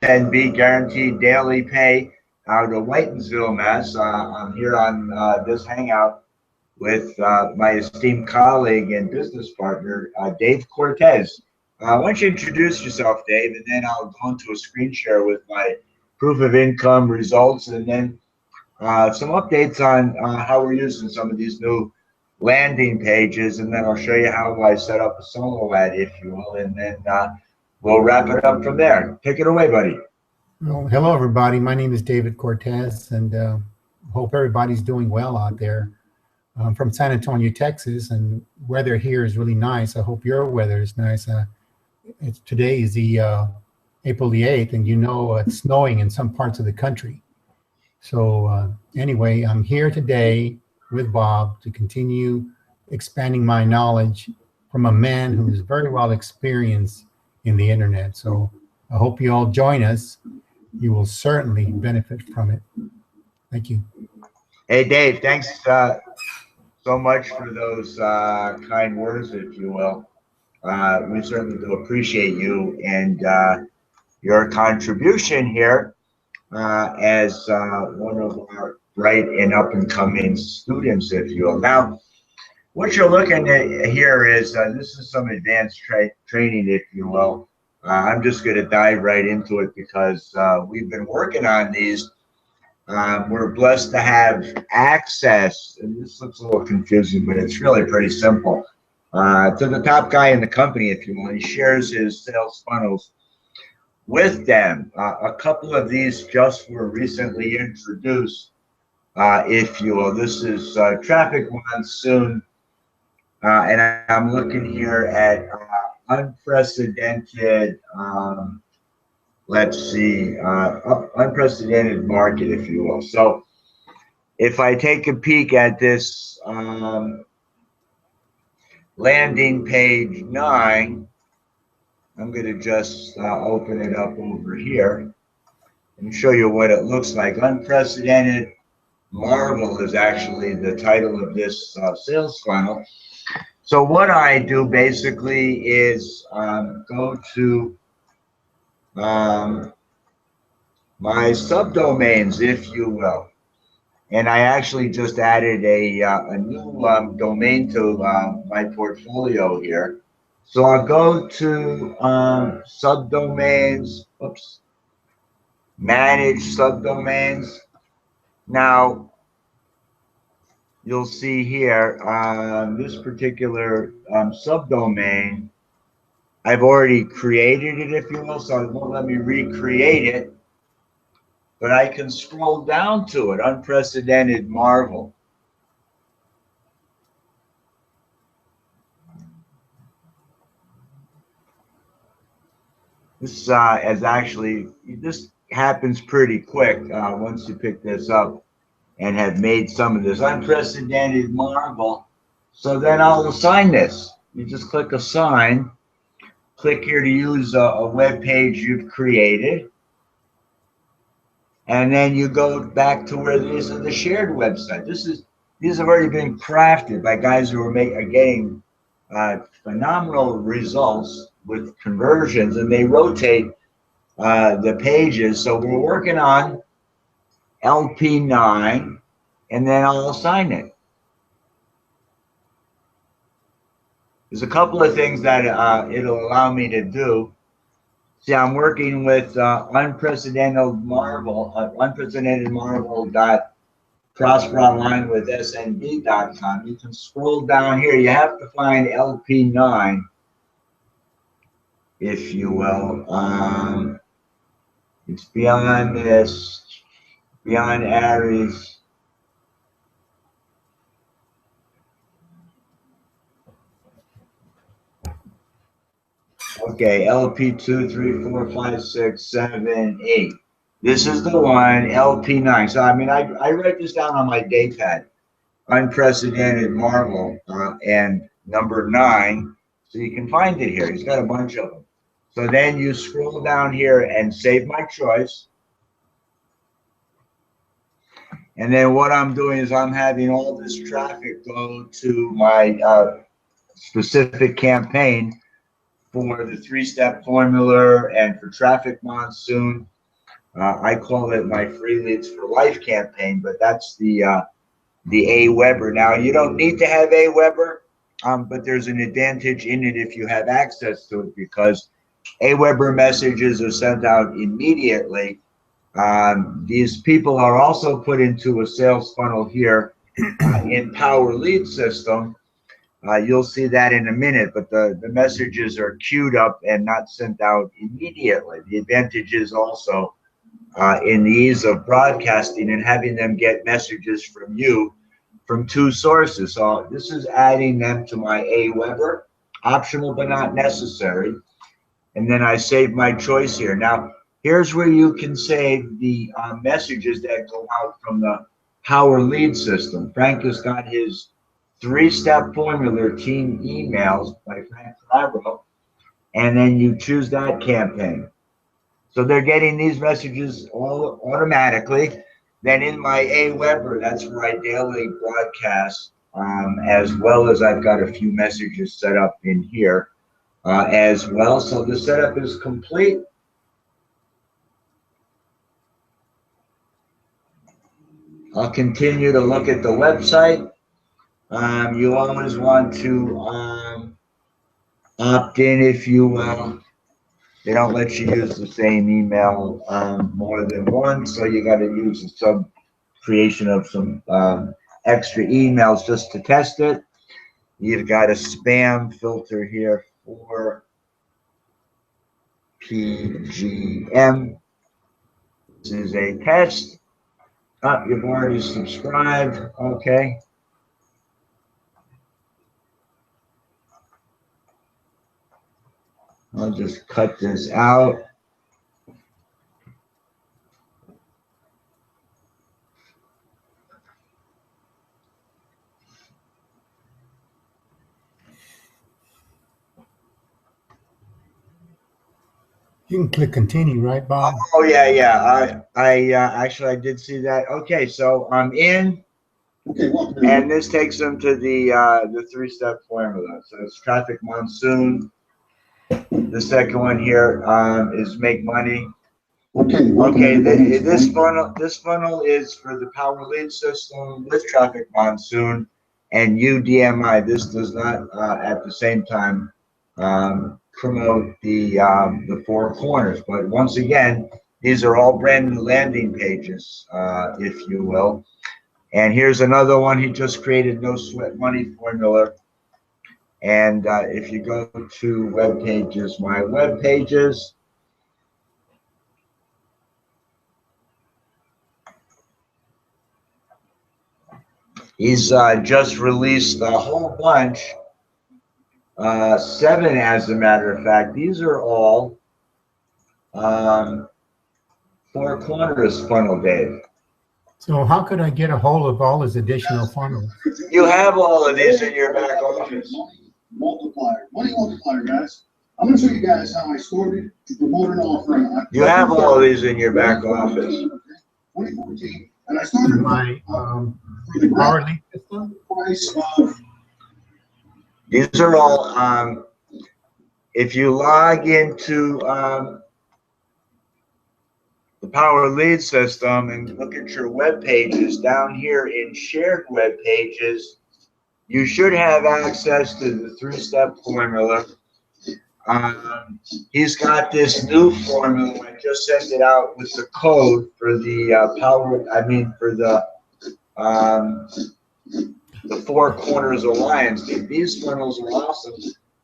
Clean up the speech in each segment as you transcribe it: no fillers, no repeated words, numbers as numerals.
SNB, guaranteed daily pay, out of Whitensville, Mass. I'm here on this hangout with my esteemed colleague and business partner, Dave Cortez. Why don't you introduce yourself, Dave, and then I'll go into a screen share with my proof of income results, and then some updates on how we're using some of these new landing pages, and then I'll show you how I set up a solo ad, if you will, and then we'll wrap it up from there. Take it away, buddy. Well, hello, everybody. My name is David Cortez, and hope everybody's doing well out there. I'm from San Antonio, Texas, and weather here is really nice. I hope your weather is nice. Today is the April the 8th, and it's snowing in some parts of the country. So anyway, I'm here today with Bob to continue expanding my knowledge from a man who is very well experienced in the internet. So I hope you all join us. You will certainly benefit from it. Thank you. Hey, Dave, thanks so much for those kind words, if you will. We certainly do appreciate you and your contribution here as one of our bright and up-and-coming students, if you will. Now, what you're looking at here is this is some advanced training, if you will. I'm just going to dive right into it because we've been working on these. We're blessed to have access, and this looks a little confusing, but it's really pretty simple, to the top guy in the company, if you will. He shares his sales funnels with them. A couple of these just were recently introduced, if you will. This is Trafficmonsoon, and I'm looking here at unprecedented, let's see, unprecedented market, if you will. So if I take a peek at this landing page 9, I'm going to just open it up over here and show you what it looks like. Unprecedented Marvel is actually the title of this sales funnel. So what I do basically is go to my subdomains, if you will. And I actually just added a new domain to my portfolio here. So I'll go to subdomains, manage subdomains. Now, you'll see here, this particular subdomain, I've already created it, if you will, so it won't let me recreate it. But I can scroll down to it, Unprecedented Marvel. This this happens pretty quick once you pick this up and have made some of this Unprecedented Marvel. So then I'll assign this. You just click Assign. Click here to use a web page you've created. And then you go back to where these are the shared website. These have already been crafted by guys who are getting phenomenal results with conversions, and they rotate the pages. So we're working on LP9, and then I'll assign it. There's a couple of things that it'll allow me to do. See, I'm working with Unprecedented Marvel, unprecedentedmarvel.prosperonline with snb.com. You can scroll down here. You have to find LP9, if you will. It's beyond this, beyond Aries. Okay, LP2, 3, 4, 5, 6, 7, 8. This is the one, LP9. So, I mean, I write this down on my day pad. Unprecedented Marvel and number 9. So you can find it here. He's got a bunch of them. So then you scroll down here and save my choice. And then what I'm doing is I'm having all this traffic go to my specific campaign for the three-step formula and for Trafficmonsoon. I call it my Free Leads for Life campaign, but that's the AWeber. Now, you don't need to have AWeber, but there's an advantage in it if you have access to it, because AWeber messages are sent out immediately. These people are also put into a sales funnel here in Power Lead System. You'll see that in a minute, but the messages are queued up and not sent out immediately. The advantage is also in the ease of broadcasting and having them get messages from you from two sources. So this is adding them to my AWeber, optional but not necessary. And then I save my choice here. Now, here's where you can save the messages that go out from the Power Lead System. Frank has got his three-step formula team emails by Frank Reaults, and then you choose that campaign. So they're getting these messages all automatically. Then in my AWeber, that's where I daily broadcast, as well as I've got a few messages set up in here as well. So the setup is complete. I'll continue to look at the website. You always want to opt in, if you will. They don't let you use the same email more than once, so you got to use some creation of some extra emails just to test it. You've got a spam filter here for PGM. This is a test. Oh, you've already subscribed. Okay. I'll just cut this out. You can click continue, right, Bob? Oh yeah. I actually I did see that. Okay, so I'm in. Okay, and this takes them to the three-step formula. So it's Trafficmonsoon. The second one here is make money. Okay. This funnel is for the Power Lead System with Trafficmonsoon and UDMI. This does not at the same time promote the four corners. But once again, these are all brand new landing pages, if you will. And here's another one he just created, no sweat money formula. And if you go to web pages, my web pages, he's just released a whole bunch, 7 as a matter of fact. These are all four corners funnel, Dave. So how could I get a hold of all his additional funnels? You have all of these in your back office. Money multiplier, guys. I'm going to show you guys how I started to promote an offering. You have all of these in your back office. 2014, and I started my Power Lead System. These are all. If you log into the Power Lead System and look at your web pages down here in shared web pages, you should have access to the three-step formula. He's got this new formula. I just sent it out with the code for the the Four Corners Alliance. These funnels are awesome.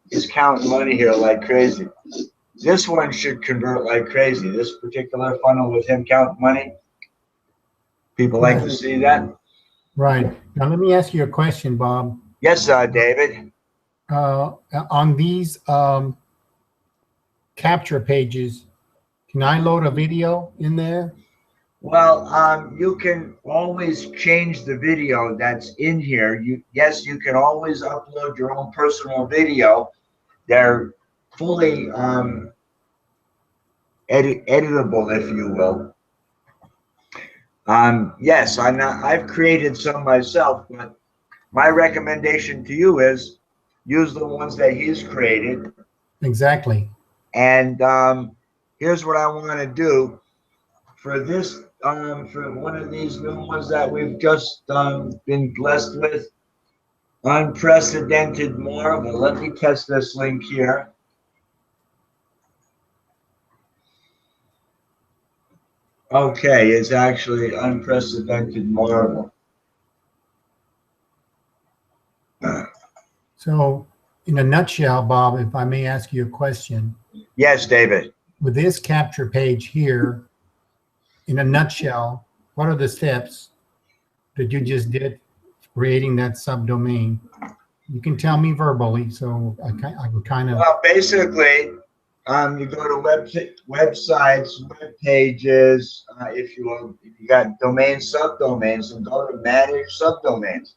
He's counting money here like crazy. This one should convert like crazy. This particular funnel with him counting money. People like to see that. Right. Now let me ask you a question, Bob. Yes, David. On these capture pages, can I load a video in there? Well, you can always change the video that's in here. Yes, you can always upload your own personal video. They're fully editable, if you will. Yes, I've created some myself, but my recommendation to you is use the ones that he's created. Exactly. And here's what I want to do for this, for one of these new ones that we've just been blessed with, unprecedented marvel. Let me test this link here. Okay, it's actually unprecedented marvel. So, in a nutshell, Bob, if I may ask you a question, Yes, David. with this capture page here, in a nutshell, what are the steps that you just did creating that subdomain? You can tell me verbally, so I can kind of. Well, basically, you go to websites, web pages, if you will. If you got domains, subdomains, and go to manage subdomains.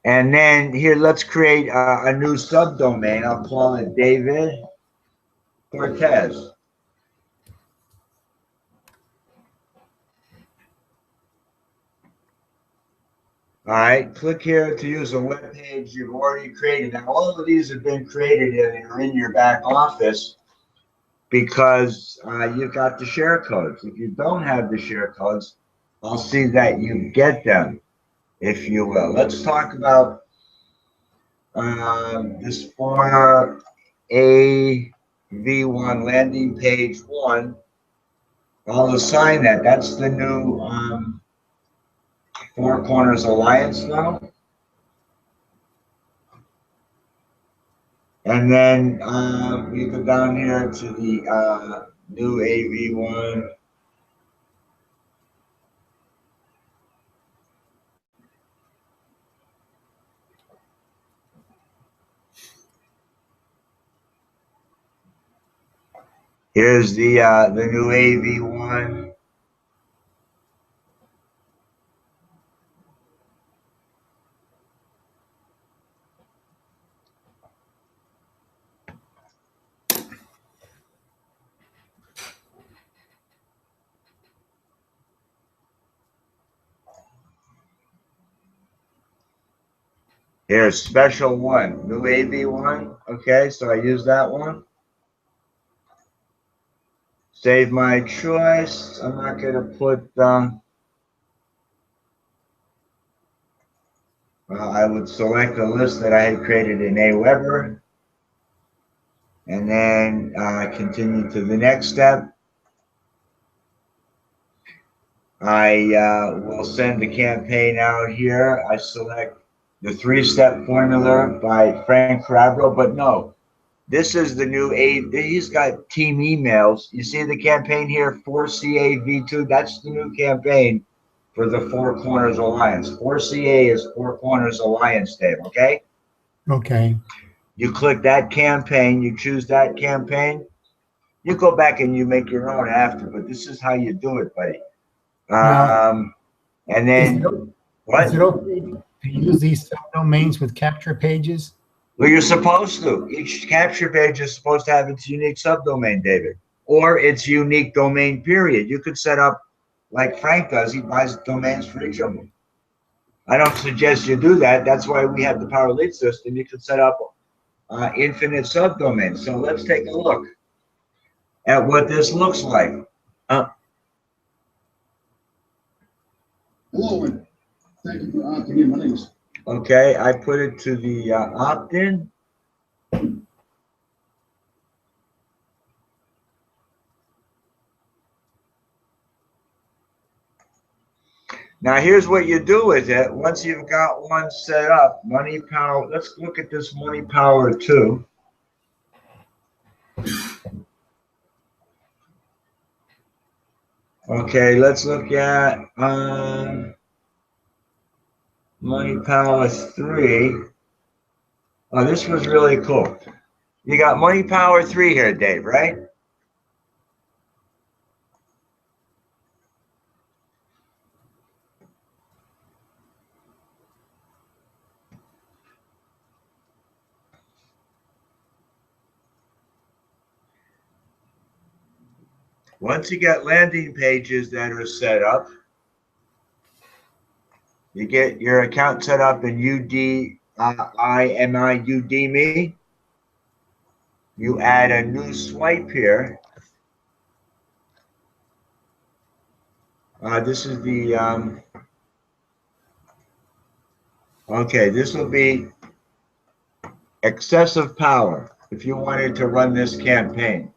And then here, let's create a new subdomain. I'll call it David Cortez. All right, click here to use a web page you've already created. Now, all of these have been created and are in your back office because you've got the share codes. If you don't have the share codes, I'll see that you get them, if you will. Let's talk about this 4AV1 landing page 1. I'll assign that. That's the new Four Corners Alliance now. And then you go down here to the new AV1. Here's the new AV1. Here's special one, new AV1. Okay, so I use that one. Save my choice. I'm not going to put, I would select a list that I had created in Aweber. And then continue to the next step. I will send the campaign out here. I select the 3-step formula by Frank Carabro, but no, this is the new he's got team emails. You see the campaign here, 4CAV2, that's the new campaign for the Four Corners Alliance. 4CA is Four Corners Alliance, Dave, okay? Okay. You click that campaign, you choose that campaign. You go back and you make your own after, but this is how you do it, buddy. And then what? Is it okay to use these subdomains with capture pages? Well, you're supposed to. Each capture page is supposed to have its unique subdomain, David, or its unique domain period. You could set up like Frank does. He buys domains for each of them. I don't suggest you do that. That's why we have the Power Lead system. You can set up infinite subdomains. So let's take a look at what this looks like. Hello, and thank you for opting in. My name is. Okay, I put it to the opt-in. Now, here's what you do with it. Once you've got one set up, Money Power, let's look at this Money Power 2. Okay, let's look at Money Power 3. Oh, this was really cool. You got Money Power 3 here, Dave, right? Once you get landing pages that are set up, you get your account set up in UD IMIUD me. You add a new swipe here. This is the, okay, this will be excessive power if you wanted to run this campaign.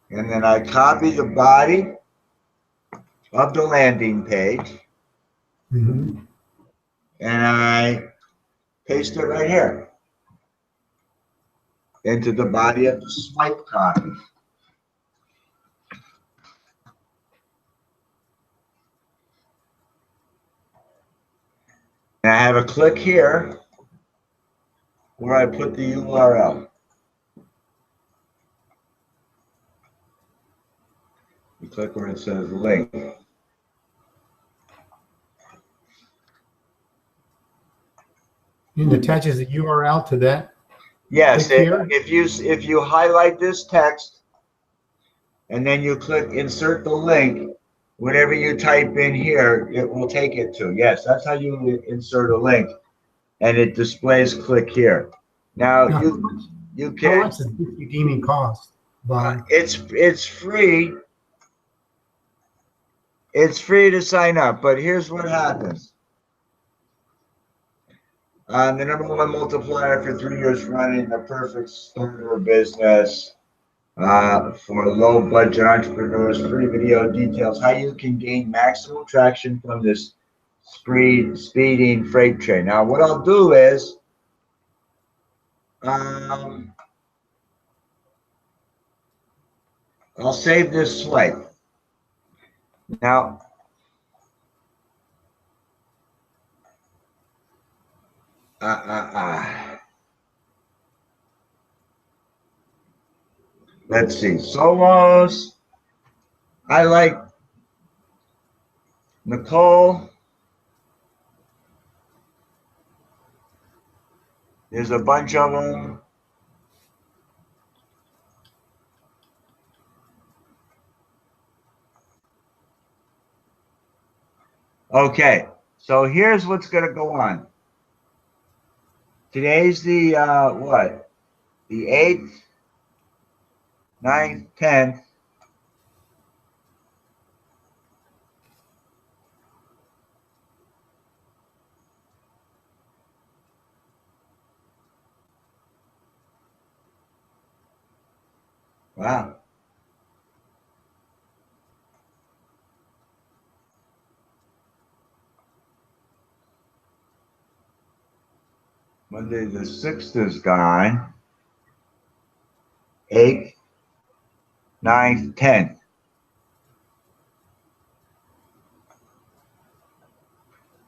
And then I copy the body of the landing page. Mm-hmm. And I paste it right here into the body of the swipe copy. And I have a click here where I put the URL. You click where it says link. It attaches the URL to that. Yes, Click here. if you highlight this text and then you click insert the link, whatever you type in here, it will take it to. Yes, that's how you insert a link, and it displays click here. Now Now, you how can. much does this redeeming cost? Bob? It's free. It's free to sign up, but here's what happens. The #1 multiplier for 3 years running, the perfect starter business for low budget entrepreneurs, free video details, how you can gain maximum traction from this speeding freight train. Now, what I'll do is, I'll save this swipe. Now, let's see, solos. I like Nicole. There's a bunch of them. Okay, so here's what's going to go on. Today's the what? The 8th, 9th, 10th. Wow. Monday the 6th is gone. 8th, 9th, 10th.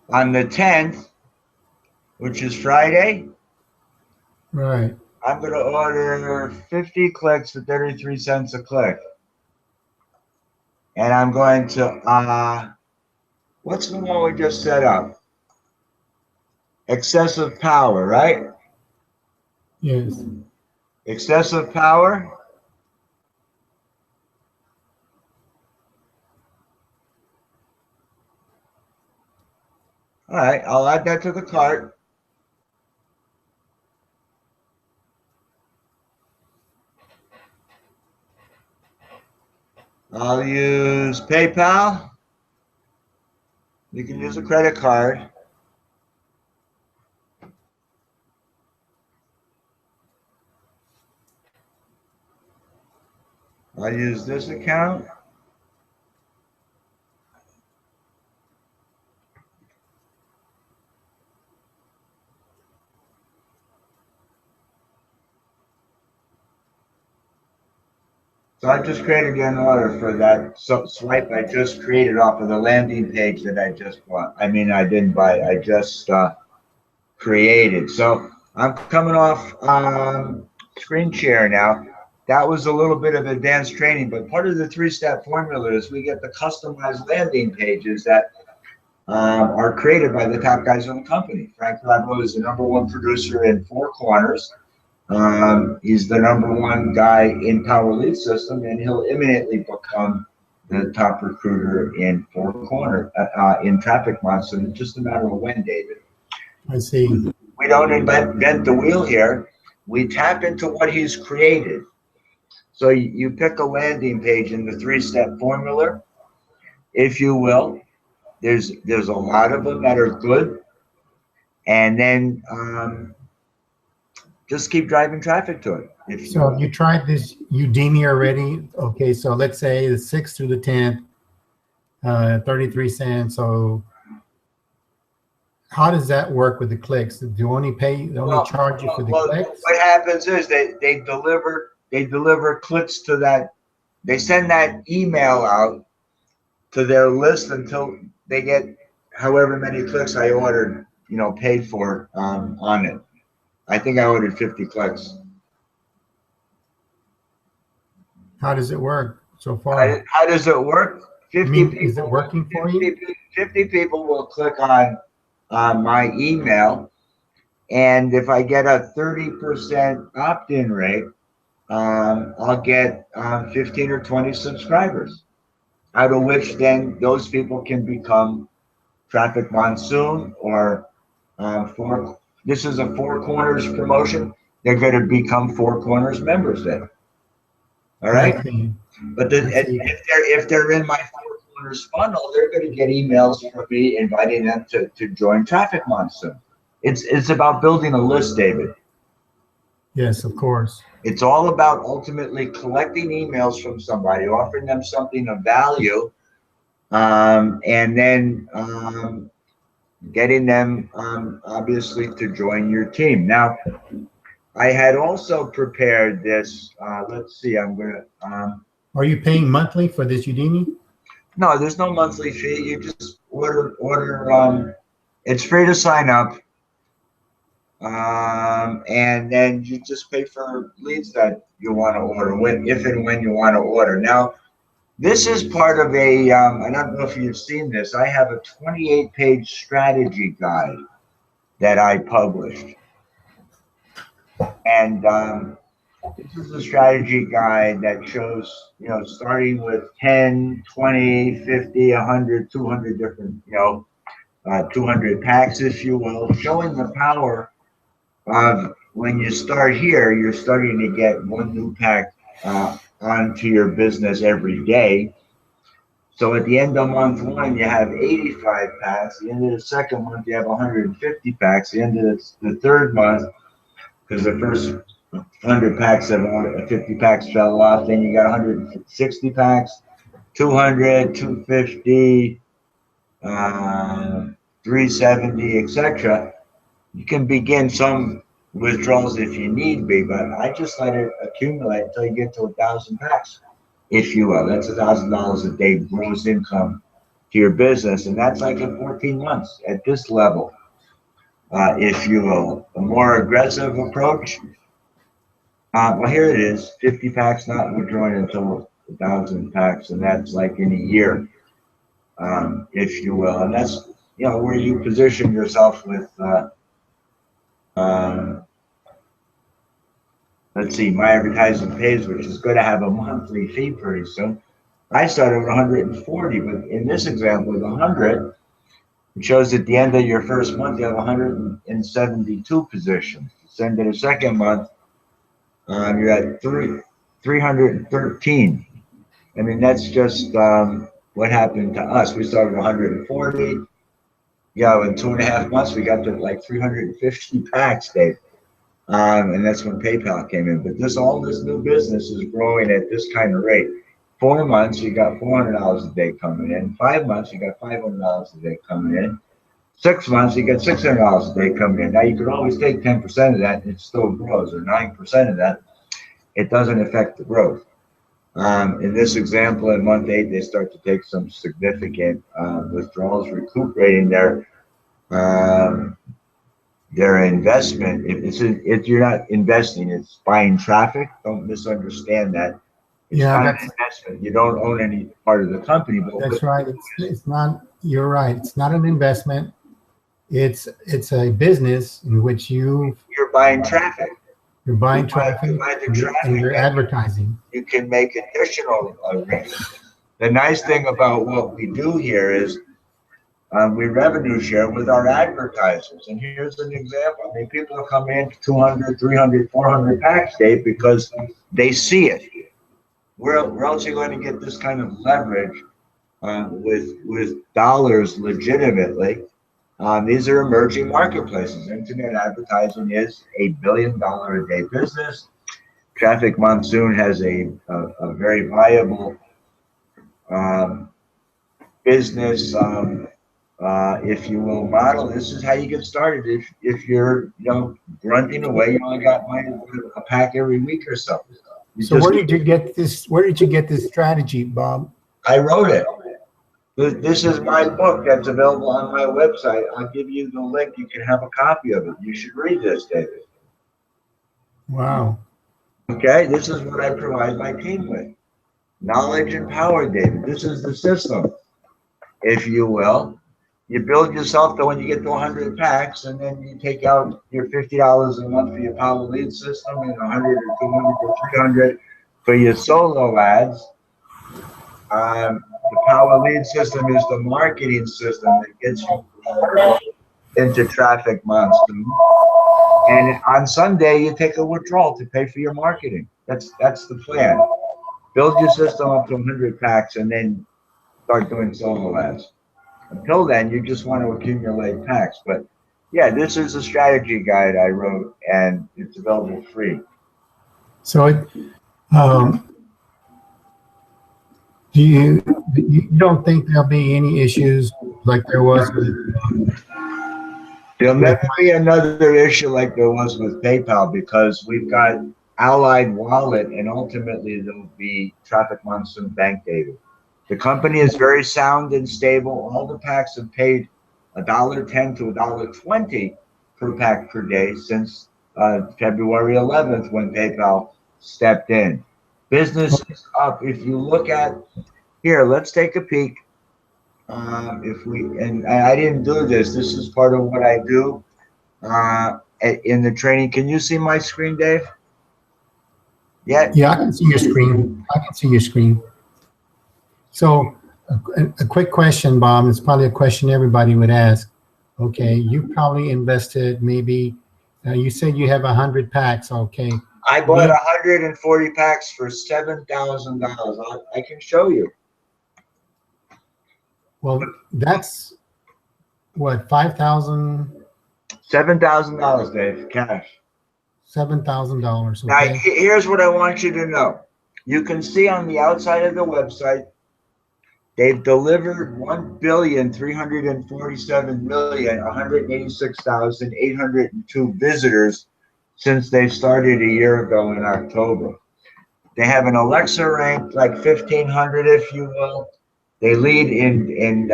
On the 10th, which is Friday, Right. I'm going to order 50 clicks for 33 cents a click. And I'm going to, what's the one we just set up? Excessive power, right? Yes. Excessive power. All right, I'll add that to the cart. I'll use PayPal. You can use a credit card. I'll use this account. So I just created an order for that swipe I just created off of the landing page that I just bought. I mean, I didn't buy, I just created. So I'm coming off screen share now. That was a little bit of advanced training, but part of the 3-step formula is we get the customized landing pages that are created by the top guys in the company. Frank Labro is the #1 producer in 4 corners. He's the #1 guy in Power Lead System, and he'll imminently become the top recruiter in in Trafficmonsoon. It's just a matter of when, David. I see. We don't invent the wheel here. We tap into what he's created. So you pick a landing page in the 3-step formula, if you will. There's a lot of them that are good, and then just keep driving traffic to it. So you tried this Udemy already? Okay, so let's say the 6th through the 10th, 33 cents. So how does that work with the clicks? Do you only charge you for the clicks? What happens is they deliver clicks to that. They send that email out to their list until they get however many clicks I ordered, paid for on it. I think I ordered 50 clicks. How does it work so far? How does it work? 50 people. Is it working for you? 50 people will click on my email, and if I get a 30% opt-in rate, I'll get 15 or 20 subscribers, out of which then those people can become Trafficmonsoon or this is a Four Corners promotion. They're going to become Four Corners members then. All right. But if they're in my Four Corners funnel, they're going to get emails from me inviting them to join Trafficmonsoon. It's about building a list, David. Yes, of course. It's all about ultimately collecting emails from somebody, offering them something of value, and then getting them obviously to join your team. Now, I had also prepared this. Let's see. I'm gonna. Are you paying monthly for this Udemy? No, there's no monthly fee. You just order. It's free to sign up, and then you just pay for leads that you want to order if and when you want to order. Now, this is part of a. I don't know if you've seen this. I have a 28-page strategy guide that I published. And this is a strategy guide that shows, starting with 10, 20, 50, 100, 200 different, 200 packs, if you will, showing the power of when you start here, you're starting to get one new pack onto your business every day. So at the end of month 1, you have 85 packs. At the end of the second month, you have 150 packs. At the end of the third month, because the first 100 packs of 50 packs fell off, then you got 160 packs, 200, 250, 370, etc. You can begin some withdrawals if you need be, but I just let it accumulate until you get to 1,000 packs, if you will. That's $1,000 a day gross income to your business, and that's like in 14 months at this level. If you will, a more aggressive approach. Well, here it is: 50 packs not withdrawing until 1,000 packs, and that's like in a year, if you will. And that's where you position yourself with. Let's see, my advertising pays, which is going to have a monthly fee pretty soon. I started with 140, but in this example, with 100. It shows at the end of your first month, you have 172 positions. Send to the second month, you're at 313. I mean, that's just what happened to us. We started with 140. In 2.5 months, we got to like 350 packs, Dave. And that's when PayPal came in. But all this new business is growing at this kind of rate. 4 months, you got $400 a day coming in. 5 months, you got $500 a day coming in. 6 months, you got $600 a day coming in. Now, you could always take 10% of that and it still grows, or 9% of that. It doesn't affect the growth. In this example, in month 8, they start to take some significant withdrawals, recuperating their investment. If you're not investing, it's buying traffic. Don't misunderstand that. It's not an investment. You don't own any part of the company. But that's right. It's not. You're right. It's not an investment. It's a business in which you're buying traffic. You're buying You buy traffic the and you're traffic, advertising. you can make additional revenue. The nice thing about what we do here is we revenue share with our advertisers. And here's an example. I mean, people are coming in 200, 300, 400 packs, Dave, because they see it. Where else are you going to get this kind of leverage with dollars legitimately? These are emerging marketplaces. Internet advertising is $1 billion a day business. Trafficmonsoon has a very viable business, if you will, model. This is how you get started. If you're grunting away, you only got a pack every week or something. So where did you get this? Where did you get this strategy, Bob? I wrote it. This is my book that's available on my website. I'll give you the link. You can have a copy of it. You should read this, David. Wow. Okay, this is what I provide my team with. Knowledge and power, David. This is the system, if you will. You build yourself to when you get to 100 packs, and then you take out your $50 a month for your power lead system and 100 or 200 or 300 for your solo ads. The power lead system is the marketing system that gets you into Trafficmonsoon. And on Sunday, you take a withdrawal to pay for your marketing. That's the plan. Build your system up to 100 packs and then start doing solo ads. Until then, you just want to accumulate packs. But yeah, this is a strategy guide I wrote, and it's available free. So you don't think there'll be any issues like there was with There'll never be another issue like there was with PayPal, because we've got Allied Wallet, and ultimately there'll be Trafficmonsoon Bank Data. The company is very sound and stable. All the packs have paid $1.10 to $1.20 per pack per day since February 11th, when PayPal stepped in. Business is up. If you look at here, let's take a peek. And I didn't do this. This is part of what I do in the training. Can you see my screen, Dave? Yeah. Yeah, I can see your screen. I can see your screen. So a quick question, Bob. It's probably a question everybody would ask. Okay, you probably invested maybe. You said you have 100 packs. Okay. I bought 140 packs for $7,000. I can show you. Well, that's what, 5,000? $7,000, Dave, cash. $7,000. Now, Okay. here's what I want you to know. You can see on the outside of the website, they've delivered 1,347,186,802 visitors since they started a year ago in October. They have an Alexa ranked like 1,500, if you will. They lead in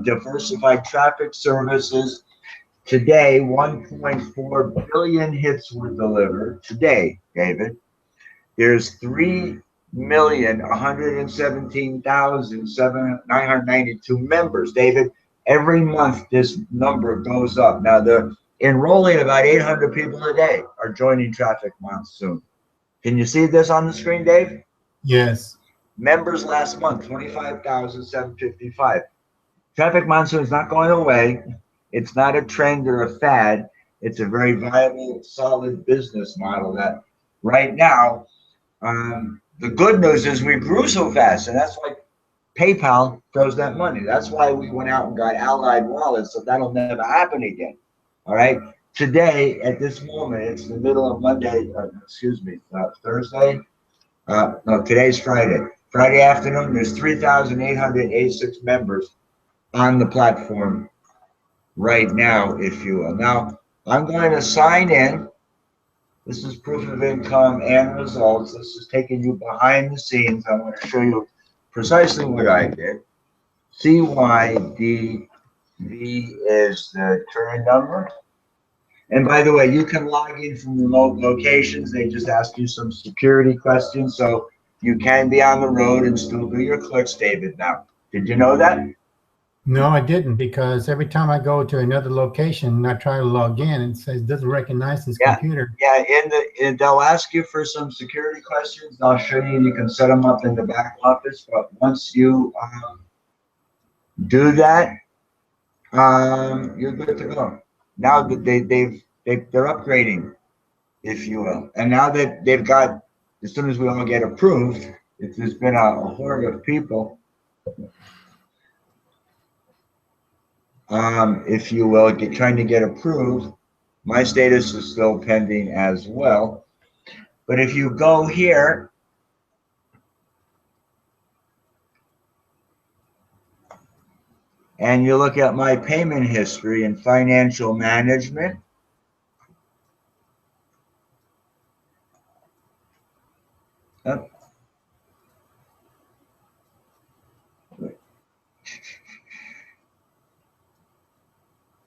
diversified traffic services. Today, 1.4 billion hits were delivered. Today, David, there's 3,117,992 members. David, every month this number goes up. Now they're enrolling about 800 people a day are joining Trafficmonsoon. Can you see this on the screen, Dave? Yes. Members last month, 25,755. Trafficmonsoon is not going away. It's not a trend or a fad. It's a very viable, solid business model that right now, the good news is we grew so fast, and that's why PayPal throws that money. That's why we went out and got Allied Wallet, so that'll never happen again. All right. Today, at this moment, it's the middle of Monday, Thursday. No, today's Friday. Friday afternoon, there's 3,886 members on the platform right now, if you will. Now, I'm going to sign in. This is proof of income and results. This is taking you behind the scenes. I'm going to show you precisely what I did. CYDV is the turn number. And by the way, you can log in from remote locations. They just ask you some security questions, so you can be on the road and still do your clicks, David. Now, did you know that? No, I didn't, because every time I go to another location and I try to log in, it says doesn't recognize this Yeah, computer. yeah. They'll ask you for some security questions. I'll show you. You can set them up in the back office. But once you do that, you're good to go. Now that they're upgrading, if you will, and now that they've got, as soon as we all get approved, there's been a horde of people, if you will, trying to get approved. My status is still pending as well. But if you go here and you look at my payment history and financial management, oh,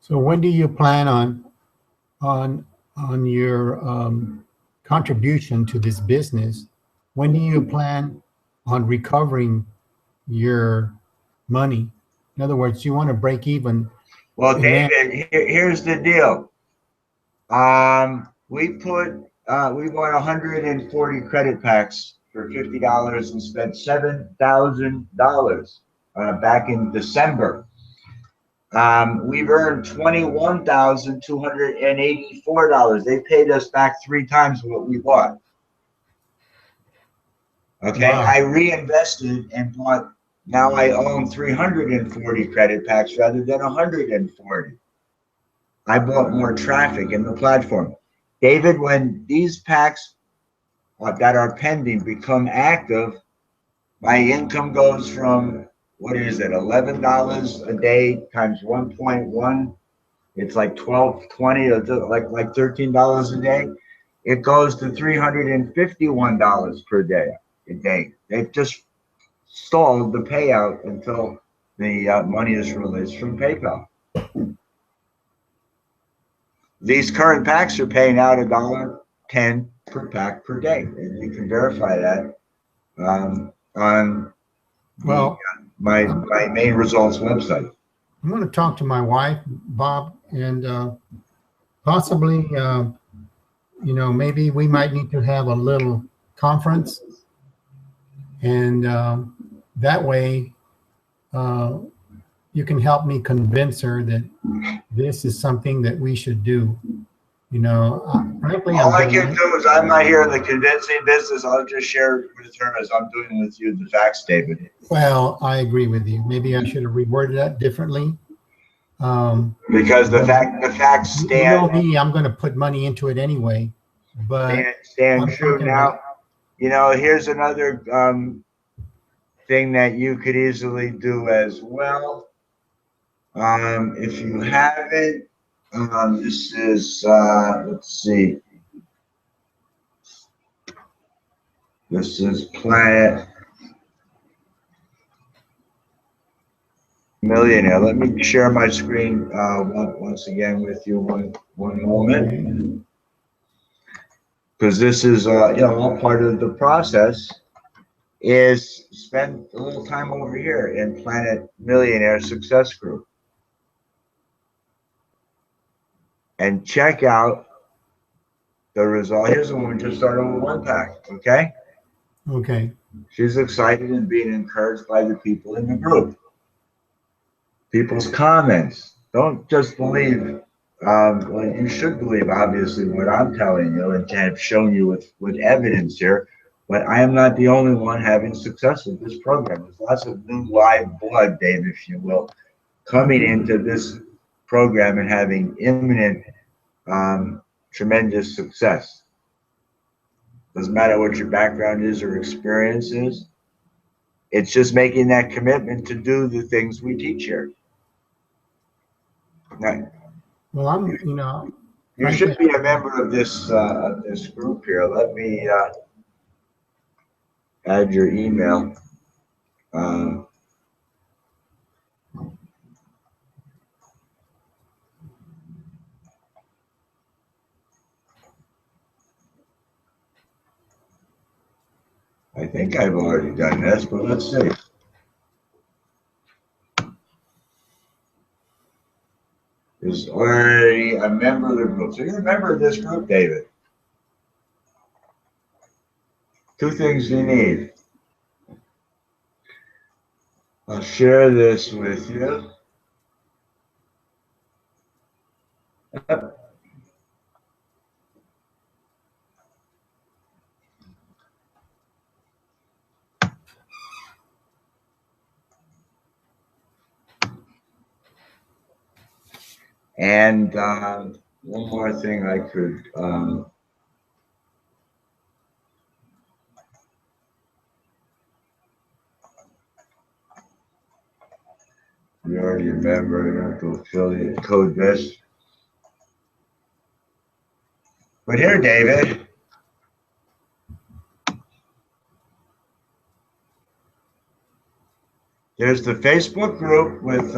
So when do you plan on your contribution to this business? When do you plan on recovering your money? In other words, you want to break even. well, And then, David, here's the deal. We bought 140 credit packs for $50 and spent $7,000 back in December. We've earned $21,284. They paid us back 3 times what we bought. Okay, wow, I reinvested and bought. Now I own 340 credit packs rather than 140. I bought more traffic in the platform. David, when these packs that are pending become active, my income goes from, what is it, $11 a day times 1.1. It's like 12, 20, or like $13 a day. It goes to $351 per day a day. They've just stalled the payout until the money is released from PayPal. These current packs are paying out $1.10 per pack per day, and you can verify that on well, my main results website. I'm going to talk to my wife, Bob, and possibly, maybe we might need to have a little conference, and that way you can help me convince her that this is something that we should do. Frankly, All I can do is, I'm not here in the convincing business. I'll just share with her as I'm doing with you the facts statement. Well, I agree with you. Maybe I should have reworded that differently. Because the facts stand. Me, I'm going to put money into it anyway. But stand true. Now, here's another thing that you could easily do as well. If you haven't, this is, let's see. This is Planet Millionaire. Let me share my screen once again with you one moment. Because this is, all part of the process is spend a little time over here in Planet Millionaire Success Group. And check out the result. Here's a woman just started with 1 pack, okay? Okay. She's excited and being encouraged by the people in the group. People's comments. Don't just believe, well, you should believe, obviously, what I'm telling you and have shown you with evidence here, but I am not the only one having success with this program. There's lots of new live blood, Dave, if you will, coming into this program and having imminent tremendous success. Doesn't matter what your background is or experience is. It's just making that commitment to do the things we teach here. Now, Well, you should be a member of this group here. Let me add your email. I think I've already done this, but let's see. is already a member of the group. So you're a member of this group, David. Two things you need. I'll share this with you. And one more thing I could you already remember, you have to affiliate code this. But here, David, there's the Facebook group with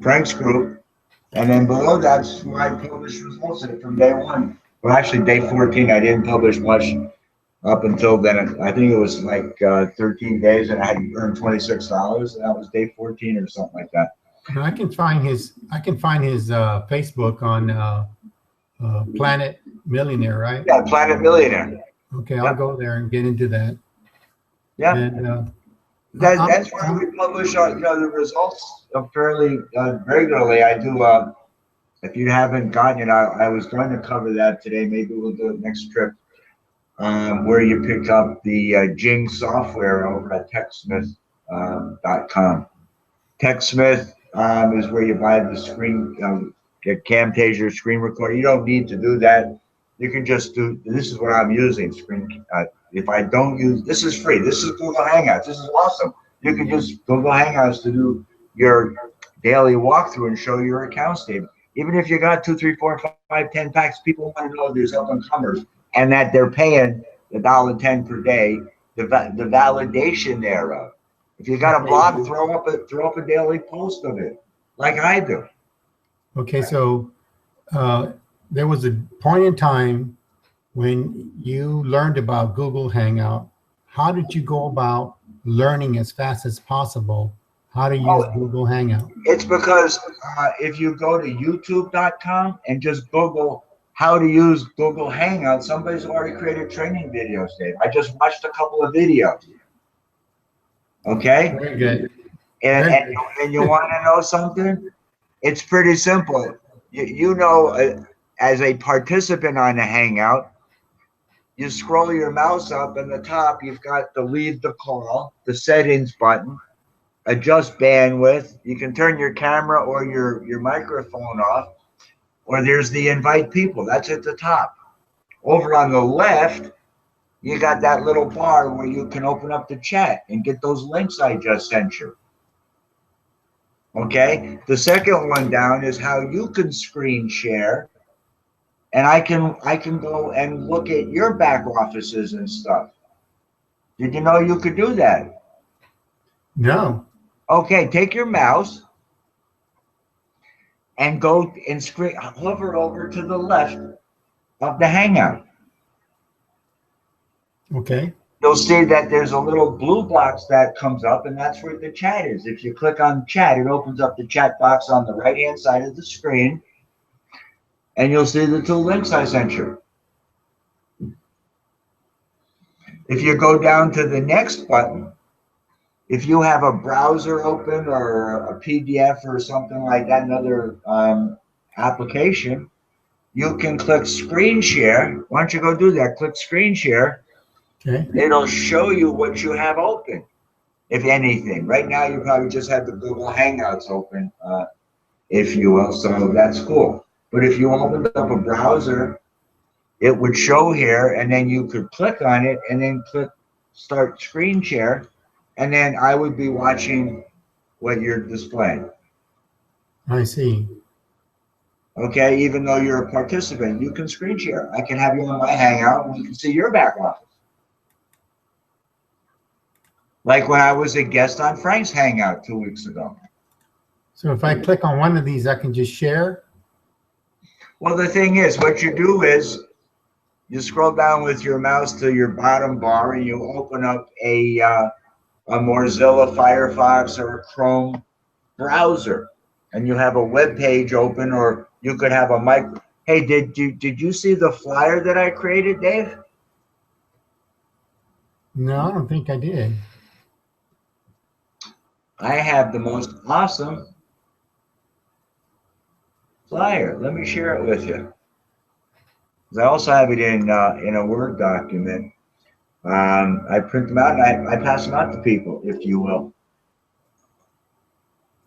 Frank's group, and then below that's where I published results in it from day one. Well, actually, day 14, I didn't publish much up until then. I think it was like 13 days, and I had earned $26, and that was day 14 or something like that. I can find his Facebook on Planet Millionaire, right? Yeah, Planet Millionaire. Okay, I'll go there and get into that. Yeah. And That's where we publish the results fairly regularly. I do. If you haven't gotten it, I was going to cover that today. Maybe we'll do it next trip. Where you pick up the Jing software over at TechSmith.com. TechSmith is where you buy the screen, Camtasia screen recorder. You don't need to do that. You can just do. This is what I'm using. If I don't use, this is free. This is Google Hangouts. This is awesome. You can just Google Hangouts to do your daily walkthrough and show your account statement. Even if you got 2, 3, 4, 5, 10 packs, people want to know there's up and comers and that they're paying the $1.10 per day. The validation thereof. If you got a blog, throw up a daily post of it, like I do. Okay, so there was a point in time when you learned about Google Hangout. How did you go about learning as fast as possible how to use Google Hangout? It's because if you go to youtube.com and just Google how to use Google Hangout, somebody's already created training videos, Dave. I just watched a couple of videos. Okay? Very good. And you want to know something? It's pretty simple. As a participant on the Hangout, you scroll your mouse up in the top, you've got the leave the call, the settings button, adjust bandwidth. You can turn your camera or your microphone off, or there's the invite people. That's at the top. Over on the left, you got that little bar where you can open up the chat and get those links I just sent you. Okay? The second one down is how you can screen share. And I can go and look at your back offices and stuff. Did you know you could do that? No. Okay, take your mouse and go and hover over to the left of the Hangout. Okay. You'll see that there's a little blue box that comes up, and that's where the chat is. If you click on chat, it opens up the chat box on the right-hand side of the screen. And you'll see the 2 links I sent you. If you go down to the next button, if you have a browser open or a PDF or something like that, another application, you can click screen share. Why don't you go do that? Click screen share. Okay. It'll show you what you have open, if anything. Right now, you probably just have the Google Hangouts open, if you will, so that's cool. But if you opened up a browser, it would show here, and then you could click on it and then click start screen share, and then I would be watching what you're displaying. I see. Okay, even though you're a participant, you can screen share. I can have you on my Hangout and you can see your back office. Like when I was a guest on Frank's Hangout 2 weeks ago. So if I click on one of these, I can just share? Well, the thing is, what you do is you scroll down with your mouse to your bottom bar and you open up a Mozilla Firefox or a Chrome browser. and you have a web page open, or you could have a mic. Hey, did you see the flyer that I created, Dave? No, I don't think I did. I have the most awesome flyer. Let me share it with you. I also have it in a Word document. I print them out and I pass them out to people, if you will.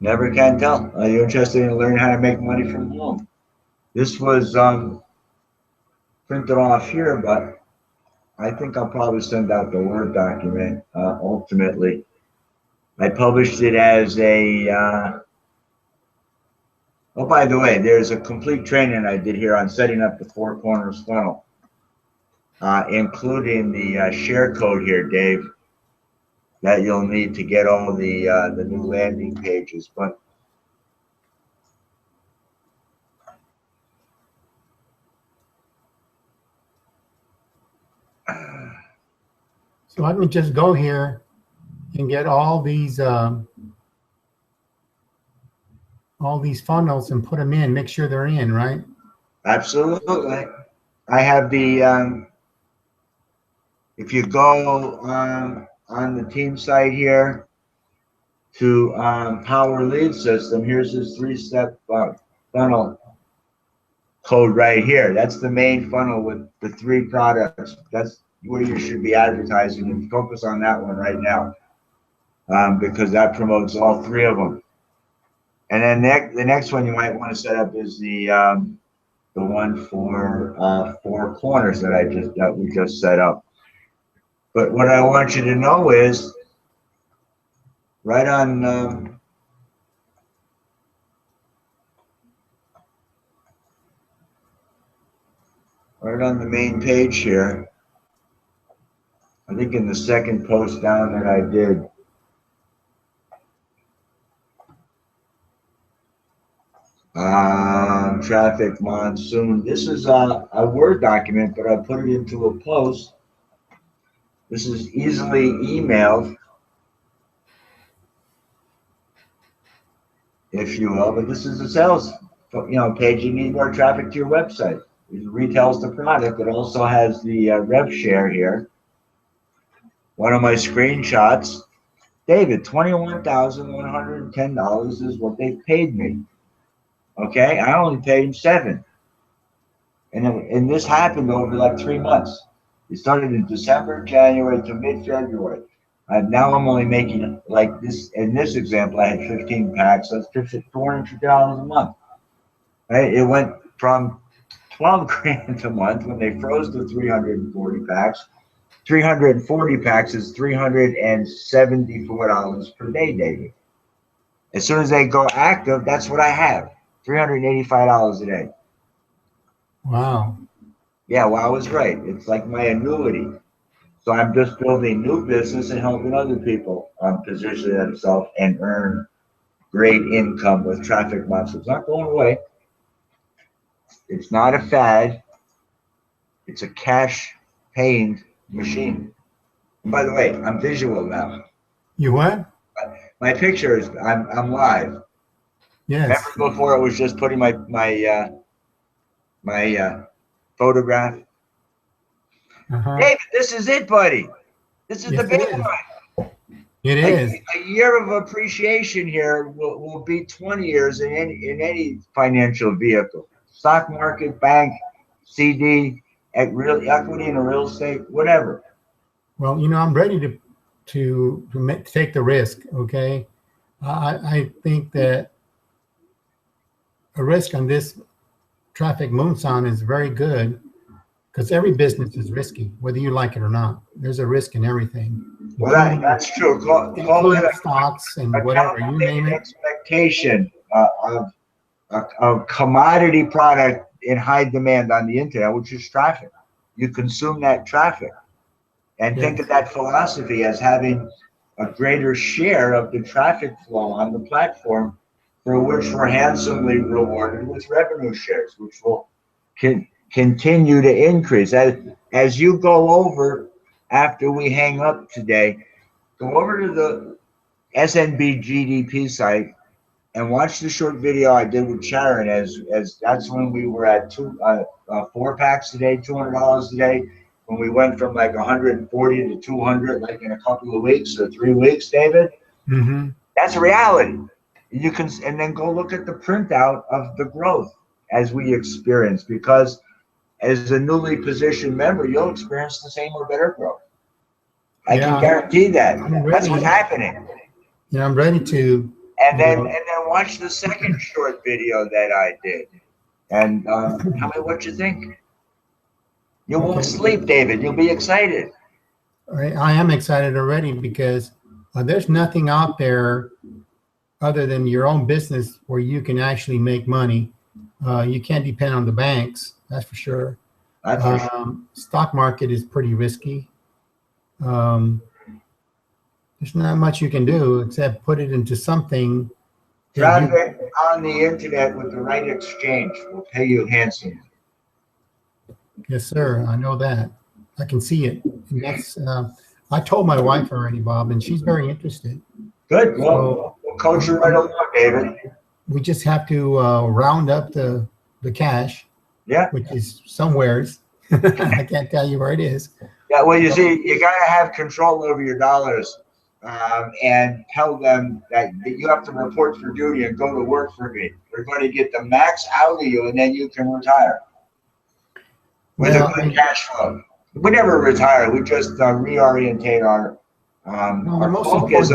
Never can tell. Are you interested in learning how to make money from home? This was printed off here, but I think I'll probably send out the Word document ultimately. I published it as a, oh, by the way, there's a complete training I did here on setting up the Four Corners funnel, including the share code here, Dave, that you'll need to get all the new landing pages. But So let me just go here and get all these funnels and put them in. Make sure they're in, right? absolutely, I have the if you go on the team site here to Power Lead System, here's this three-step funnel code right here. That's the main funnel with the 3 products. That's where you should be advertising, and focus on that one right now, because that promotes all 3 of them. And then the next one you might want to set up is the one for Four Corners that we just set up. But what I want you to know is right on the main page here, I think in the second post down that I did, Trafficmonsoon. This is a Word document, but I put it into a post. This is easily emailed, if you will, but this is a sales page. You need more traffic to your website. It retails the product. It also has the rev share here. One of my screenshots, David, $21,110 is what they paid me. Okay, I only paid him $7, and this happened over like 3 months. It started in December, January to mid-February. Now I'm only making, like this, in this example, I had 15 packs. That's $450 a month. Right? It went from 12 grand a month when they froze to 340 packs. 340 packs is $374 per day, David. As soon as they go active, that's what I have. $385 a day. Wow. Yeah, well, I was right. It's like my annuity. So I'm just building new business and helping other people position themselves and earn great income with Trafficmonsoon. It's not going away. It's not a fad. It's a cash paying machine. And by the way, I'm visual now. You what? My picture is I'm live. Yes. Remember before it was just putting my photograph. David, this is it, buddy. This is Yes, the big it is. one. It is. A year of appreciation here will be 20 years in any financial vehicle, stock market, bank, CD, real equity in a real estate, whatever. Well, I'm ready to take the risk. Okay, I think that a risk on this Trafficmonsoon is very good, because every business is risky, whether you like it or not. There's a risk in everything. Well, that's true. Call Including it stocks and whatever, you name it. Expectation of a commodity product in high demand on the internet, which is traffic. You consume that traffic, and think of that philosophy as having a greater share of the traffic flow on the platform, for which we're handsomely rewarded with revenue shares, which will continue to increase. As you go over, after we hang up today, go over to the SNB GDP site and watch the short video I did with Sharon as that's when we were at 4 packs a day, $200 a day. When we went from like 140 to 200, like in a couple of weeks or 3 weeks, David, that's a reality. You can, and then go look at the printout of the growth as we experience, because as a newly positioned member, you'll experience the same or better growth. I can guarantee that. That's what's happening. Yeah, I'm ready to. And then watch the second short video that I did, and tell me what you think. You won't sleep, David. You'll be excited. I am excited already, because there's nothing out there other than your own business where you can actually make money. You can't depend on the banks, that's for sure. That's for sure. Stock market is pretty risky. There's not much you can do except put it into something. Traffic on the internet with the right exchange will pay you handsomely. Yes, sir. I know that. I can see it. And that's. I told my wife already, Bob, and she's very interested. Good. Well, we'll coach you right along, David. We just have to round up the cash. Yeah. Which is somewheres. I can't tell you where it is. Yeah. Well, you see, you gotta have control over your dollars, and tell them that you have to report for duty and go to work for me. We're going to get the max out of you, and then you can retire with a good cash flow. We never retire. We just reorientate our focus to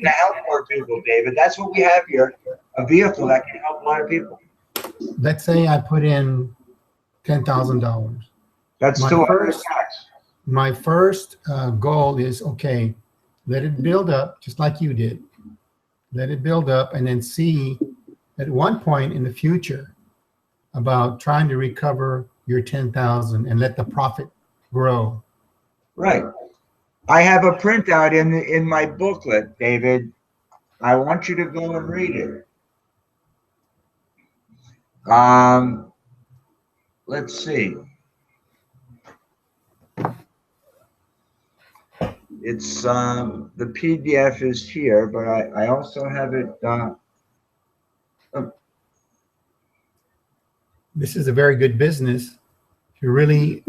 help more people, David. That's what we have here, a vehicle that can help a lot of people. Let's say I put in $10,000. That's my first goal is, okay, let it build up just like you did. Let it build up, and then see at one point in the future about trying to recover your 10,000 and let the profit grow. Right. I have a printout in my booklet, David. I want you to go and read it. Let's see. It's the PDF is here, but I also have it. This is a very good business. If you really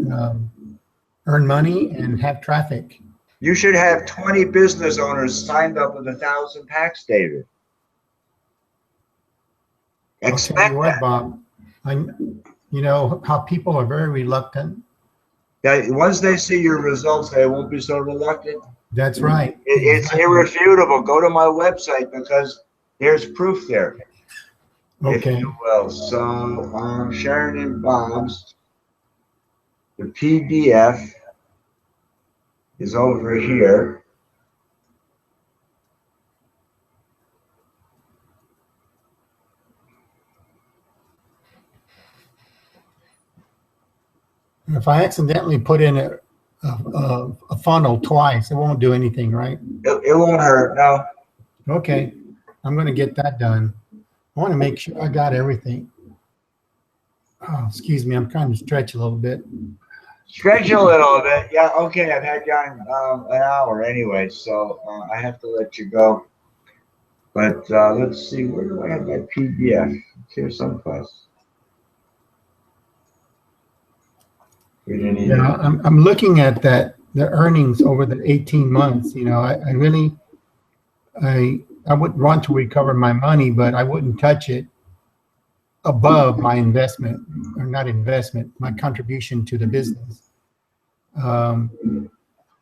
earn money and have traffic. You should have 20 business owners signed up with 1,000 packs, David. Expect I'll tell you what, that. Bob. You know how people are very reluctant. That once they see your results, they won't be so reluctant. That's right. It's irrefutable. Go to my website because there's proof there. Okay. If you will. So Sharon and Bob's, the PDF is over here. If I accidentally put in a funnel twice, it won't do anything, right? It won't hurt, no. Okay. I'm going to get that done. I want to make sure I got everything. Oh, excuse me. I'm trying to stretch a little bit. Stretch a little bit. Yeah, okay. I've had you on an hour anyway, so I have to let you go. But let's see. Where do I have that PDF? It's here someplace. Yeah, I'm looking at the earnings over the 18 months. You know, I really would want to recover my money, but I wouldn't touch it above my investment, or not investment, my contribution to the business.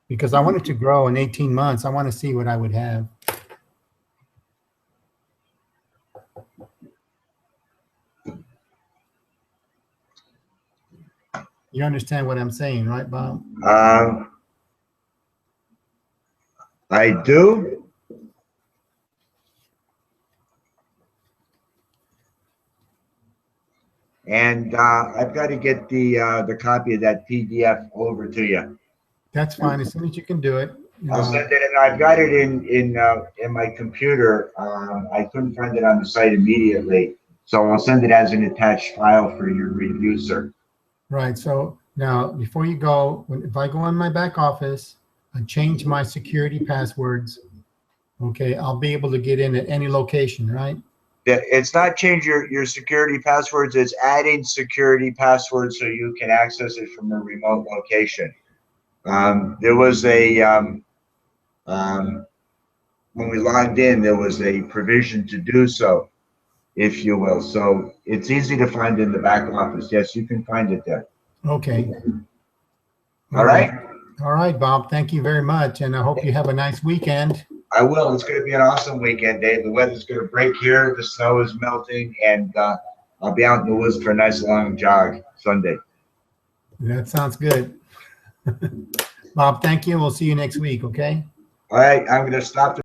Because I want it to grow in 18 months. I want to see what I would have. You understand what I'm saying, right, Bob? I do. And I've got to get the copy of that PDF over to you. That's fine. As soon as you can do it. I'll send it, and I've got it in my computer. I couldn't find it on the site immediately, so I'll send it as an attached file for your review, sir. Right. So now, before you go, if I go in my back office and change my security passwords, okay, I'll be able to get in at any location, right? It's not change your security passwords. It's adding security passwords so you can access it from a remote location. There was when we logged in, there was a provision to do so, if you will. So it's easy to find in the back office. Yes, you can find it there. Okay. All right. All right, Bob. Thank you very much. And I hope you have a nice weekend. I will. It's going to be an awesome weekend, Dave. The weather's going to break here. The snow is melting, and I'll be out in the woods for a nice long jog Sunday. That sounds good. Bob, thank you. We'll see you next week. Okay. All right. I'm going to stop the